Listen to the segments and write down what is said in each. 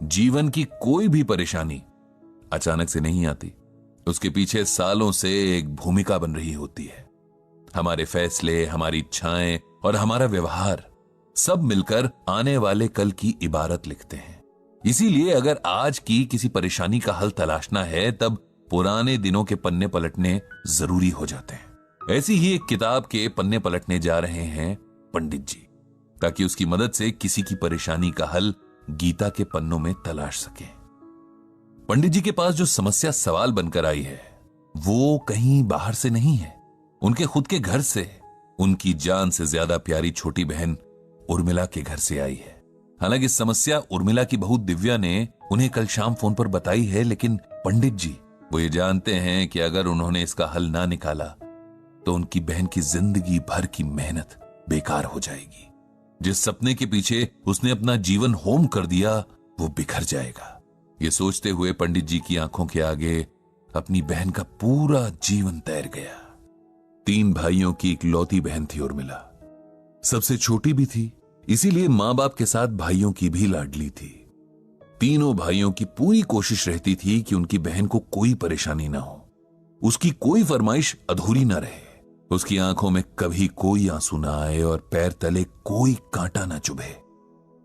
जीवन की कोई भी परेशानी अचानक से नहीं आती। उसके पीछे सालों से एक भूमिका बन रही होती है। हमारे फैसले, हमारी इच्छाएं और हमारा व्यवहार सब मिलकर आने वाले कल की इबारत लिखते हैं। इसीलिए अगर आज की किसी परेशानी का हल तलाशना है, तब पुराने दिनों के पन्ने पलटने जरूरी हो जाते हैं। ऐसी ही एक किताब के पन्ने पलटने जा रहे हैं पंडित जी, ताकि उसकी मदद से किसी की परेशानी का हल गीता के पन्नों में तलाश सके। पंडित जी के पास जो समस्या सवाल बनकर आई है, वो कहीं बाहर से नहीं है, उनके खुद के घर से, उनकी जान से ज्यादा प्यारी छोटी बहन उर्मिला के घर से आई है। हालांकि समस्या उर्मिला की बहू दिव्या ने उन्हें कल शाम फोन पर बताई है, लेकिन पंडित जी वो ये जानते हैं कि अगर उन्होंने इसका हल ना निकाला तो उनकी बहन की जिंदगी भर की मेहनत बेकार हो जाएगी। जिस सपने के पीछे उसने अपना जीवन होम कर दिया, वो बिखर जाएगा। ये सोचते हुए पंडित जी की आंखों के आगे अपनी बहन का पूरा जीवन तैर गया। 3 भाइयों की इकलौती बहन थी उर्मिला, सबसे छोटी भी थी, इसीलिए मां बाप के साथ भाइयों की भी लाडली थी। तीनों भाइयों की पूरी कोशिश रहती थी कि उनकी बहन को कोई परेशानी ना हो, उसकी कोई फरमाइश अधूरी ना रहे, उसकी आंखों में कभी कोई आंसू ना आए और पैर तले कोई कांटा ना चुभे।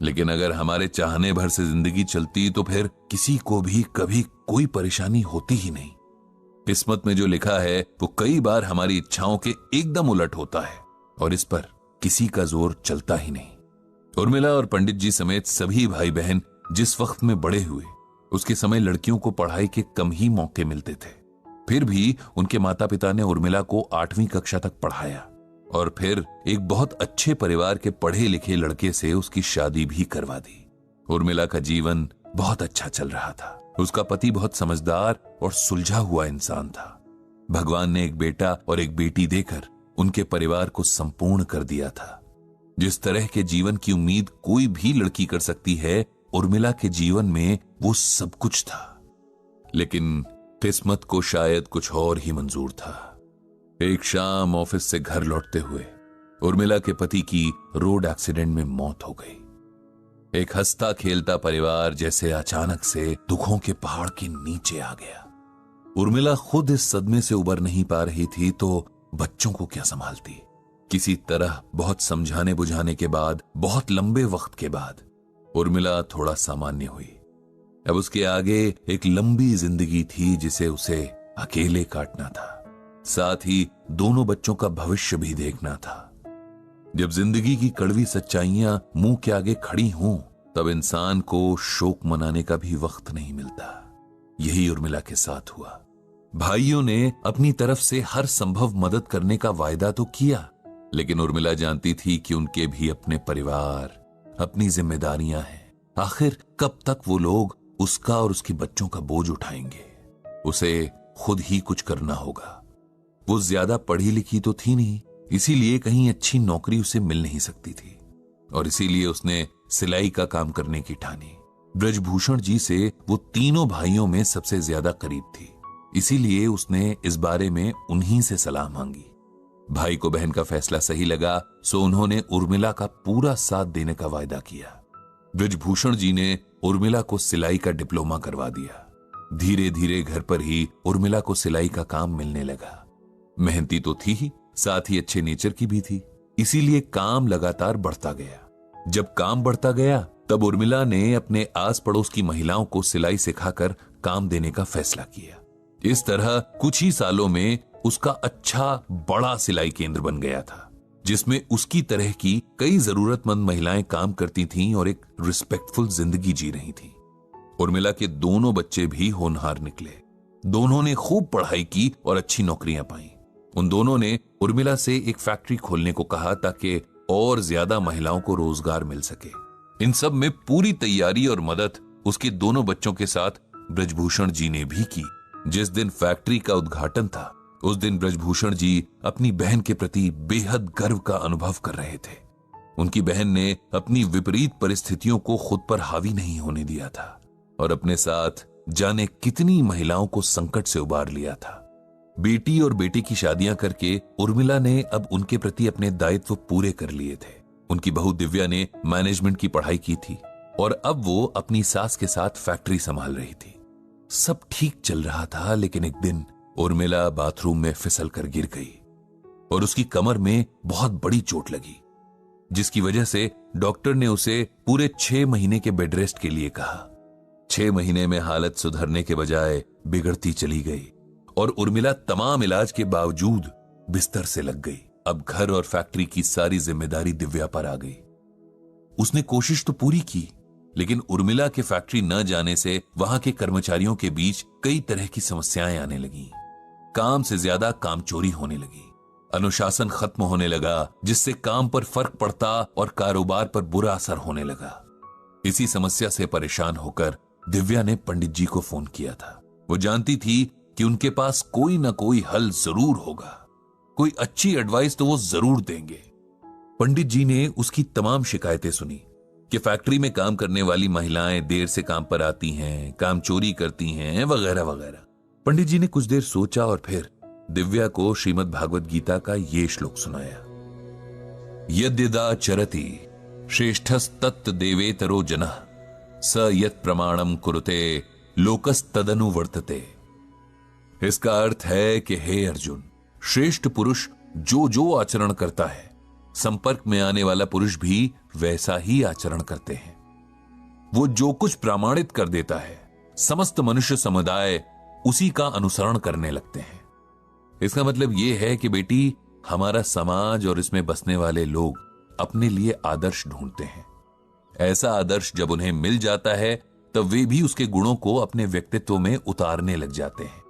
लेकिन अगर हमारे चाहने भर से जिंदगी चलती तो फिर किसी को भी कभी कोई परेशानी होती ही नहीं। किस्मत में जो लिखा है वो कई बार हमारी इच्छाओं के एकदम उलट होता है और इस पर किसी का जोर चलता ही नहीं। उर्मिला और पंडित जी समेत सभी भाई बहन जिस वक्त में बड़े हुए, उसके समय लड़कियों को पढ़ाई के कम ही मौके मिलते थे। फिर भी उनके माता पिता ने उर्मिला को 8वीं कक्षा तक पढ़ाया और फिर एक बहुत अच्छे परिवार के पढ़े लिखे लड़के से उसकी शादी भी करवा दी। उर्मिला का जीवन बहुत अच्छा चल रहा था। उसका पति बहुत समझदार और सुलझा हुआ इंसान था। भगवान ने एक बेटा और एक बेटी देकर उनके परिवार को संपूर्ण कर दिया था। जिस तरह के जीवन की उम्मीद कोई भी लड़की कर सकती है, उर्मिला के जीवन में वो सब कुछ था। लेकिन किस्मत को शायद कुछ और ही मंजूर था। एक शाम ऑफिस से घर लौटते हुए उर्मिला के पति की रोड एक्सीडेंट में मौत हो गई। एक हंसता खेलता परिवार जैसे अचानक से दुखों के पहाड़ के नीचे आ गया। उर्मिला खुद इस सदमे से उबर नहीं पा रही थी तो बच्चों को क्या संभालती। किसी तरह बहुत समझाने बुझाने के बाद, बहुत लंबे वक्त के बाद उर्मिला थोड़ा सामान्य हुई। अब उसके आगे एक लंबी जिंदगी थी जिसे उसे अकेले काटना था, साथ ही दोनों बच्चों का भविष्य भी देखना था। जब जिंदगी की कड़वी सच्चाइयां मुंह के आगे खड़ी हों, तब इंसान को शोक मनाने का भी वक्त नहीं मिलता। यही उर्मिला के साथ हुआ। भाइयों ने अपनी तरफ से हर संभव मदद करने का वायदा तो किया, लेकिन उर्मिला जानती थी कि उनके भी अपने परिवार, अपनी जिम्मेदारियां हैं। आखिर कब तक वो लोग उसका और उसके बच्चों का बोझ उठाएंगे। उसे खुद ही कुछ करना होगा। वो ज्यादा पढ़ी लिखी तो थी नहीं, इसीलिए कहीं अच्छी नौकरी उसे मिल नहीं सकती थी और इसीलिए उसने सिलाई का काम करने की ठानी। ब्रजभूषण जी से वो तीनों भाइयों में सबसे ज्यादा करीब थी, इसीलिए उसने इस बारे में उन्हीं से सलाह मांगी। भाई को बहन का फैसला सही लगा, सो उन्होंने उर्मिला का पूरा साथ देने का वायदा किया। ब्रजभूषण जी ने उर्मिला को सिलाई का डिप्लोमा करवा दिया। धीरे धीरे घर पर ही उर्मिला को सिलाई का काम मिलने लगा। मेहनती तो थी ही, साथ ही अच्छे नेचर की भी थी, इसीलिए काम लगातार बढ़ता गया। जब काम बढ़ता गया तब उर्मिला ने अपने आस पड़ोस की महिलाओं को सिलाई सिखाकर काम देने का फैसला किया। इस तरह कुछ ही सालों में उसका अच्छा बड़ा सिलाई केंद्र बन गया था, जिसमें उसकी तरह की कई जरूरतमंद महिलाएं काम करती थीं और एक रिस्पेक्टफुल जिंदगी जी रही थीं। उर्मिला के दोनों बच्चे भी होनहार निकले। दोनों ने खूब पढ़ाई की और अच्छी नौकरियां पाई। उन दोनों ने उर्मिला से एक फैक्ट्री खोलने को कहा ताकि और ज्यादा महिलाओं को रोजगार मिल सके। इन सब में पूरी तैयारी और मदद उसके दोनों बच्चों के साथ ब्रजभूषण जी ने भी की। जिस दिन फैक्ट्री का उद्घाटन था, उस दिन ब्रजभूषण जी अपनी बहन के प्रति बेहद गर्व का अनुभव कर रहे थे। उनकी बहन ने अपनी विपरीत परिस्थितियों को खुद पर हावी नहीं होने दिया था और अपने साथ जाने कितनी महिलाओं को संकट से उबार लिया था। बेटी और बेटे की शादियां करके उर्मिला ने अब उनके प्रति अपने दायित्व पूरे कर लिए थे। उनकी बहू दिव्या ने मैनेजमेंट की पढ़ाई की थी और अब वो अपनी सास के साथ फैक्ट्री संभाल रही थी। सब ठीक चल रहा था, लेकिन एक दिन उर्मिला बाथरूम में फिसल कर गिर गई और उसकी कमर में बहुत बड़ी चोट लगी, जिसकी वजह से डॉक्टर ने उसे पूरे 6 महीने के बेड रेस्ट के लिए कहा। 6 महीने में हालत सुधरने के बजाय बिगड़ती चली गई और उर्मिला तमाम इलाज के बावजूद बिस्तर से लग गई। अब घर और फैक्ट्री की सारी जिम्मेदारी दिव्या पर आ गई। उसने कोशिश तो पूरी की, लेकिन उर्मिला के फैक्ट्री न जाने से वहां के कर्मचारियों के बीच कई तरह की समस्याएं आने लगी। काम से ज्यादा काम चोरी होने लगी, अनुशासन खत्म होने लगा, जिससे काम पर फर्क पड़ता और कारोबार पर बुरा असर होने लगा। इसी समस्या से परेशान होकर दिव्या ने पंडित जी को फोन किया था। वो जानती थी कि उनके पास कोई ना कोई हल जरूर होगा, कोई अच्छी एडवाइस तो वो जरूर देंगे। पंडित जी ने उसकी तमाम शिकायतें सुनी कि फैक्ट्री में काम करने वाली महिलाएं देर से काम पर आती हैं, काम चोरी करती हैं, वगैरह वगैरह। पंडित जी ने कुछ देर सोचा और फिर दिव्या को श्रीमद् भागवत गीता का ये श्लोक सुनाया। यद्यदा चरति श्रेष्ठस्तत् देवेतरो जनः स यत् प्रमाणम कुरुते लोकस्तदनुवर्तते। इसका अर्थ है कि हे अर्जुन, श्रेष्ठ पुरुष जो जो आचरण करता है, संपर्क में आने वाला पुरुष भी वैसा ही आचरण करते हैं। वो जो कुछ प्रमाणित कर देता है, समस्त मनुष्य समुदाय उसी का अनुसरण करने लगते हैं। इसका मतलब यह है कि बेटी, हमारा समाज और इसमें बसने वाले लोग अपने लिए आदर्श ढूंढते हैं। ऐसा आदर्श जब उन्हें मिल जाता है, तब वे भी उसके गुणों को अपने व्यक्तित्व में उतारने लग जाते हैं।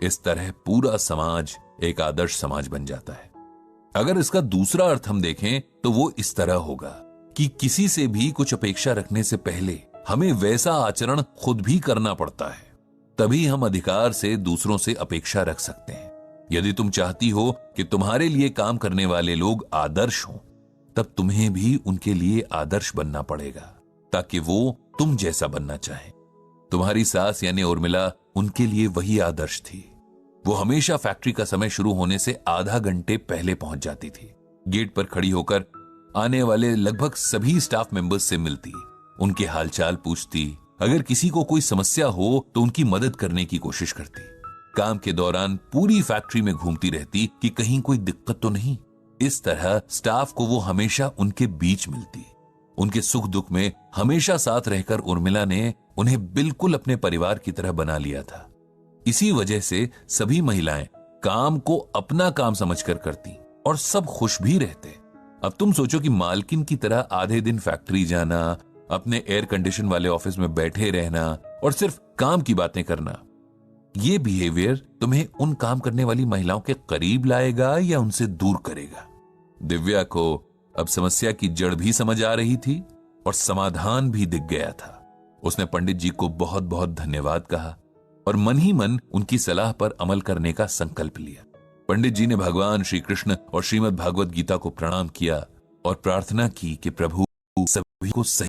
इस तरह पूरा समाज एक आदर्श समाज बन जाता है। अगर इसका दूसरा अर्थ हम देखें तो वो इस तरह होगा कि किसी से भी कुछ अपेक्षा रखने से पहले हमें वैसा आचरण खुद भी करना पड़ता है, तभी हम अधिकार से दूसरों से अपेक्षा रख सकते हैं। यदि तुम चाहती हो कि तुम्हारे लिए काम करने वाले लोग आदर्श हों, तब तुम्हें भी उनके लिए आदर्श बनना पड़ेगा, ताकि वो तुम जैसा बनना चाहें। तुम्हारी सास यानी उर्मिला उनके लिए वही आदर्श थी। वो हमेशा फैक्ट्री का समय शुरू होने से आधा घंटे पहले पहुंच जाती थी। गेट पर खड़ी होकर आने वाले लगभग सभी स्टाफ मेंबर्स से मिलती, उनके हालचाल पूछती, अगर किसी को कोई समस्या हो तो उनकी मदद करने की कोशिश करती। काम के दौरान पूरी फैक्ट्री में घूमती रहती कि कहीं कोई दिक्कत तो नहीं। इस तरह स्टाफ को वो हमेशा उनके बीच मिलती। उनके सुख दुख में हमेशा साथ रहकर उर्मिला ने उन्हें बिल्कुल अपने परिवार की तरह बना लिया था। इसी वजह से सभी महिलाएं काम को अपना काम समझकर करती और सब खुश भी रहते। अब तुम सोचो कि मालकिन की तरह आधे दिन फैक्ट्री जाना, अपने एयर कंडीशन वाले ऑफिस में बैठे रहना और सिर्फ काम की बातें करना, ये बिहेवियर तुम्हें उन काम करने वाली महिलाओं के करीब लाएगा या उनसे दूर करेगा? दिव्या को अब समस्या की जड़ भी समझ आ रही थी और समाधान भी दिख गया था। उसने पंडित जी को बहुत बहुत धन्यवाद कहा और मन ही मन उनकी सलाह पर अमल करने का संकल्प लिया। पंडित जी ने भगवान श्री कृष्ण और श्रीमद् भागवत गीता को प्रणाम किया और प्रार्थना की कि प्रभु सभी को सही